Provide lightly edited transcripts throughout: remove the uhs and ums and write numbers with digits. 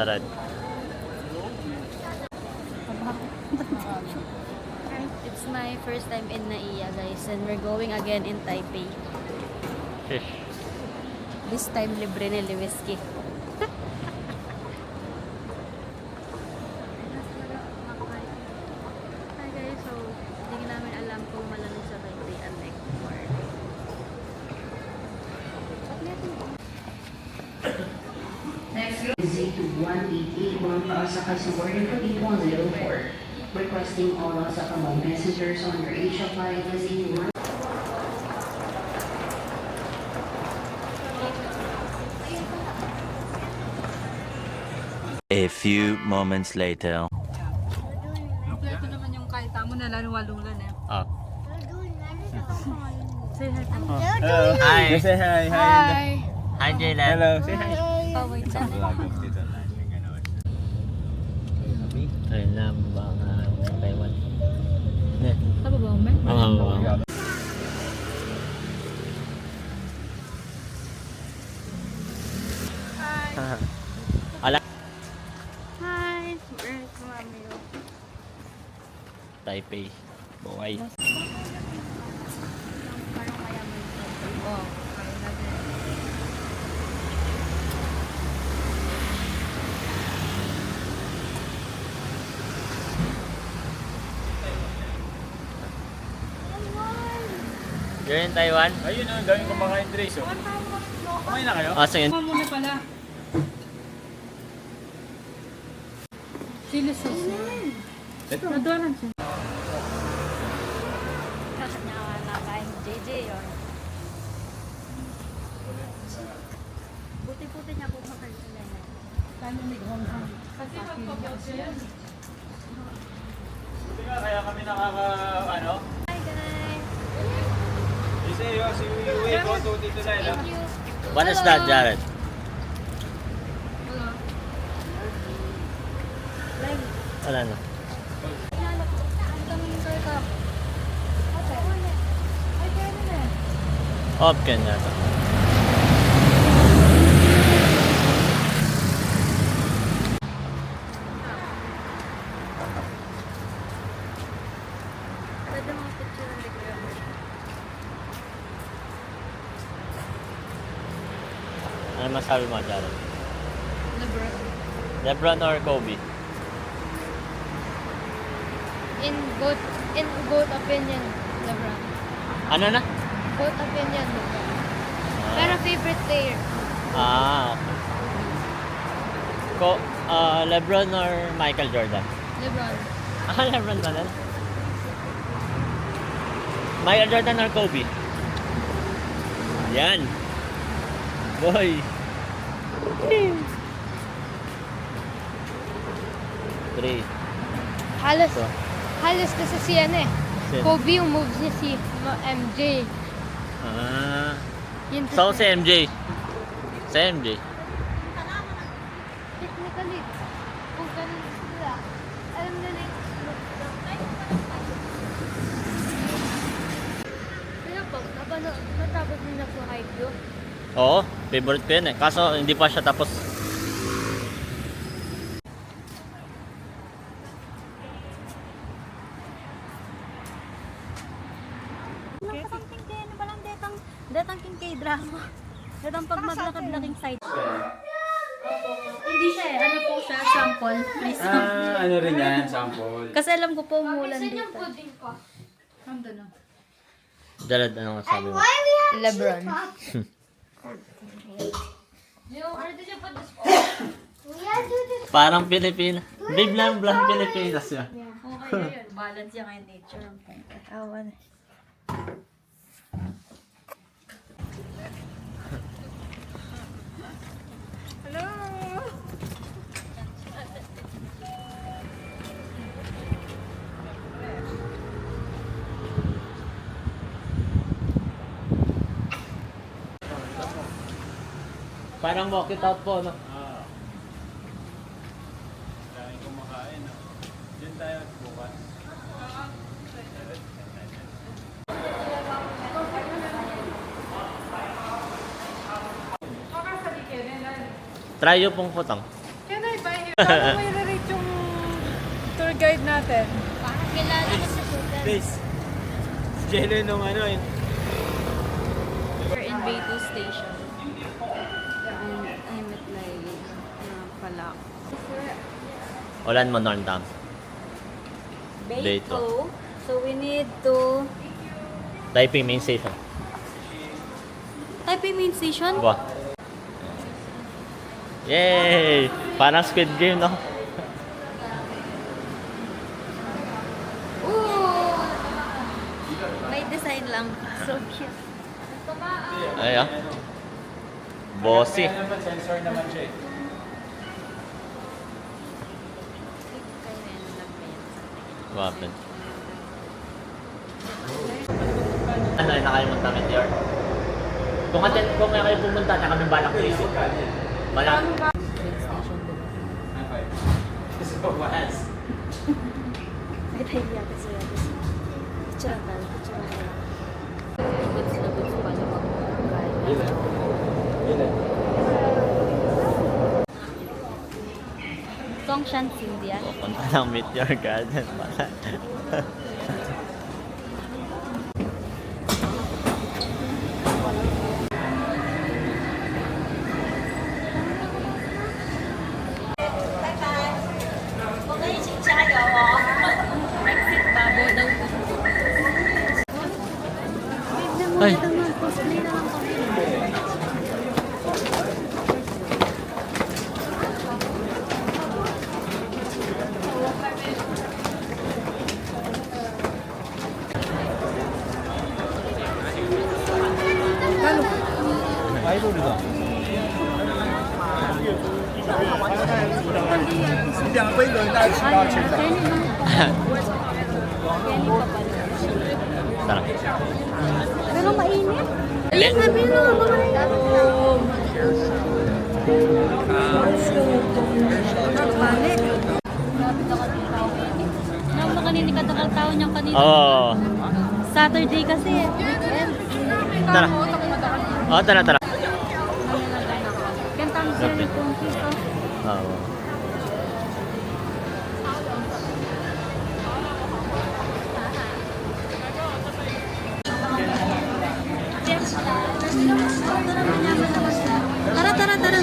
Jared. It's my first time in Naiya, guys, and we're going again in Taipei. Fish. This time libre ni whiskey. Hi guys, so hindi namin alam kung malamig sa Taipei and next more. Next Z2188 Osaka subordinate for 8104. Requesting all Osaka Mall passengers on your Asia flight Z1. A few moments later. Ito naman yung kahit tamo na laluwalulan eh. Ah. Say hi. Hello. Hi. Say hi. Hi. Hi, Jayla. Hello. Say hi. Oh, wait. Ayun na, mga Taiwan. Ano ba, Omen? Oo. Ala. Hi. Where's Mami? Taipei. Buhay. Parang mayaman ito. Oh. You're in Taiwan? Ayun ang gawin ko mga Andres. Kumain na kayo? Ah, sige. Mama muna pala. Chili sauce. Ito. Nadoran siya. Nakakain JJ yun. Buti-buti niya kung makakalala na. Paano nag-hong-hong? Kasi magpapaw siya yan. Buti nga kaya kami ano? Hi guys! Isa yun, si Uwe ko to dito na Thank you! What is that, Jared? Wala. Live. Wala na. Hinalap ko. Ang daming ka. Okay. Ay, kaya na na. Opken yata. Pwede mga picture ng decoration. Ano masabi mo, Jared? Lebron. Lebron or Kobe? In both opinion, Lebron. Ano na? Both opinion, Lebron. Pero favorite player, Ah, okay. Lebron or Michael Jordan? Lebron. Ah, Lebron ba na? Michael Jordan or Kobe? Yan. Boy. Three. Halos, So, halos kasi si ano eh. Sino? Kobe yung moves niya si MJ. Ah. Yun So, si MJ. Si MJ. technically, kung ganun sila, alam na yung kaya po, matapos nila po hype yun. Oo, favorite ko yun eh. Kaso, hindi pa siya tapos. Something kay ano palang detang king K-drama. Detang pag maglakad-laking side. Hindi siya eh. Ano po siya? Sample. Please. ano rin yan, sample. Kasi alam ko po umulan dito. Handa na. Jared, ano nga sabi mo? Lebron. Parang Pilipina. Big lang Pilipinas yun. Okay yun. Balance yung kay nature. Awan. Parang walk it out po, no? Daming kumakain. Diyan tayo bukas. Try yung pong putang. Can I buy Paano mo i-rate yung tour guide natin? Parang kilala ko sa Google. Base. Si Jello nung ano eh. We're in Beitou Station. And I'm at like, Palak. Ulan mo, Norm Dam. Beitou. So we need to... Taipei main station. Taipei main station? Diba? Yay! Parang Squid Game, no? Ooh! May design lang. So cute. Ay, ah. Bossy. Kaya naman, sensor naman siya eh. Weapon. Ano, nakalimutan kami, Tior. Kung nga kayo pumunta, na kami balak visit. Balak. So, was. May tayo yata sila. Picture tayo. Picture tayo. Goods na goods pa na mag-guide. Songshan India. Pupunta ng Meteor Garden pala. Exit babo daw. Ay. Cosplay na lang kami. 아이돌이다. Tara. Pero mainit. Ayun, sabi na Balik. Grabe ka kanina. Alam mo kanina katakal tao niyang kanina. Oo. Saturday kasi. Weekend. Tara. Oo, tara, tara. Kantang Jerry Conquist. Oo. Tara, tara, tara.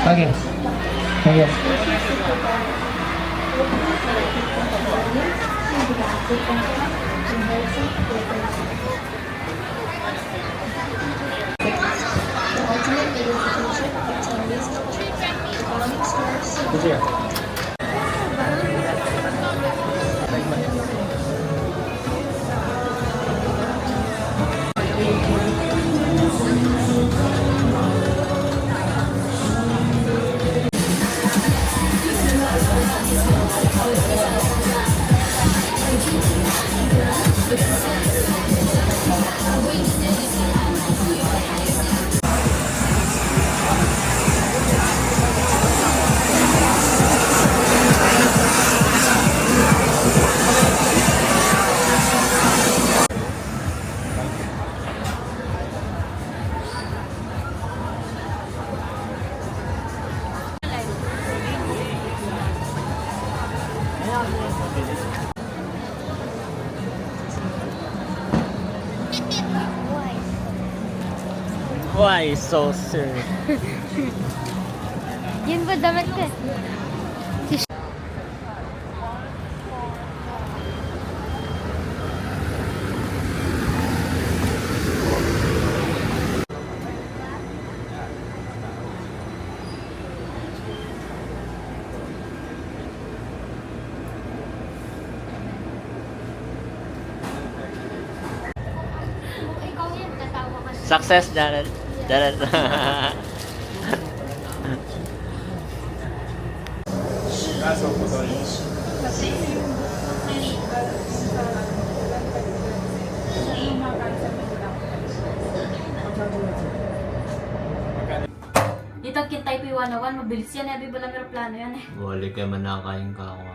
Okay. Okay. Why so serious? Yun ba damit ko? Ikaw yan, tatawa ka. Success, Jared. Jared. Kaso po doon. Dito tagkintay P101, mabilis yan eh, bala pero plano yan eh. Wali kayo manakain ka ako.